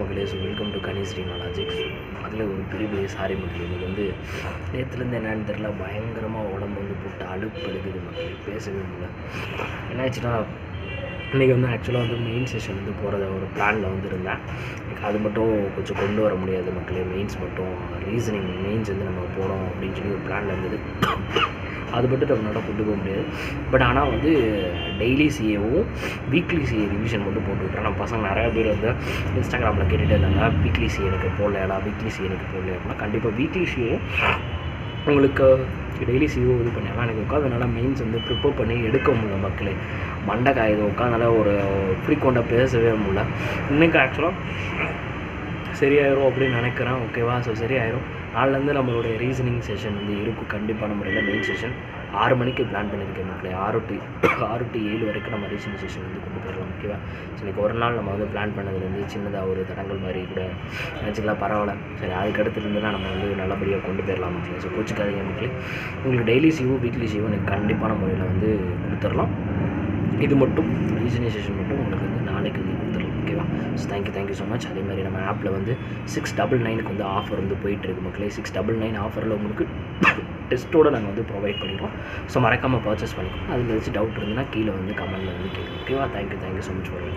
மக்களே. So welcome to kaneeshreenalogics. அதில் ஒரு பெரிய சாரி மக்களே. இன்றைக்கி வந்து நேற்றுலேருந்து என்னென்னு தெரில, பயங்கரமாக உடம்பு வந்து போட்டு அழுப்பு எடுக்குது மக்களே, பேசவே முடியல. என்னாச்சுன்னா இன்றைக்கி வந்து ஆக்சுவலாக வந்து மெயின் செஷன் வந்து போகிறத ஒரு பிளானில் வந்து இருந்தேன். எனக்கு அது மட்டும் கொஞ்சம் கொண்டு வர முடியாது மக்களே. மெயின்ஸ் மட்டும் ரீசனிங் மெயின்ஸ் வந்து நம்ம போகிறோம் அப்படின்னு சொல்லி ஒரு பிளானில் இருந்தது. அது மட்டும் நம்மளால கொண்டு போக முடியாது. பட் ஆனால் வந்து டெய்லி சிஏவும் வீக்லி சிஏ ரிவிஷன் மட்டும் போட்டு விட்றேன். நம்ம பசங்க நிறையா பேர் வந்து இன்ஸ்டாகிராமில் கேட்டுகிட்டே இருந்தாங்க, வீக்லி சிஏ எனக்கு போடலையாடா, வீக்லி சிஏ எனக்கு போடலையா அப்படின்னா, கண்டிப்பாக வீக்லி சிஏ உங்களுக்கு டெய்லி சிஓ இது பண்ணிடலாம். எனக்கு உட்காந்தனால மெயின்ஸ் வந்து ப்ரிப்பேர் பண்ணி எடுக்க முடியல மக்களே. மண்டை காயுது, உட்காந்தனால ஒரு ஃப்ரீக்வெண்ட்டாக பேசவே முடியல. இன்றைக்கி ஆக்சுவலாக சரியாயிரும் அப்படின்னு நினைக்கிறேன். ஓகேவா? ஸோ சரியாயிரும். நாளிலேருந்து நம்மளுடைய ரீசனிங் செஷன் வந்து இருக்கும் கண்டிப்பான முறையில். மெயின் செஷன் 6 மணிக்கு பிளான் பண்ணியிருக்கேன் மக்களே. 6 to 7 வரைக்கும் நம்ம ரீசனிங் செஷன் வந்து கொண்டு போயிடலாம். ஓகேவா? ஸோ இன்றைக்கி ஒரு நாள் நம்ம வந்து பிளான் பண்ணதுலேருந்து சின்னதாக ஒரு தடங்கள் மாதிரி கூட நினச்சிக்கலாம், பரவாயில்ல. சரி, அதுக்கடுத்துலேருந்துலாம் நம்ம வந்து நல்லபடியாக கொண்டு போயிடலாம் மக்களே. ஸோ கோச்சிக்காதீங்க மக்களே. உங்களுக்கு டெய்லி சிஓ வீக்லி சிஓ எனக்கு கண்டிப்பான முறையில் வந்து கொடுத்துடலாம். இது மட்டும் ரீசனிங் செஷன் மட்டும் உங்களுக்கு வந்து நாளைக்கு வந்து கொடுத்துடலாம். ஓகேவா? So thank you so much. அதே மாதிரி நம்ம ஆப்பில் வந்து 699 வந்து ஆஃபர் வந்து போயிட்டுருக்கு மக்களே. 699 ஆஃபரில் உங்களுக்கு டெஸ்ட்டோடு நாங்கள் வந்து ப்ரொவைட் பண்ணிடுறோம். ஸோ மறக்காமல் பர்ச்சேஸ் பண்ணிக்கோங்க. அதில் ஏதாச்சும் டவுட் இருந்ததுன்னா கீழே வந்து கமெண்ட்டில் வந்து கேட்குறோம். ஓகேவா? தேங்க்யூ ஸோ மச் ஃபார் வாட்சிங்.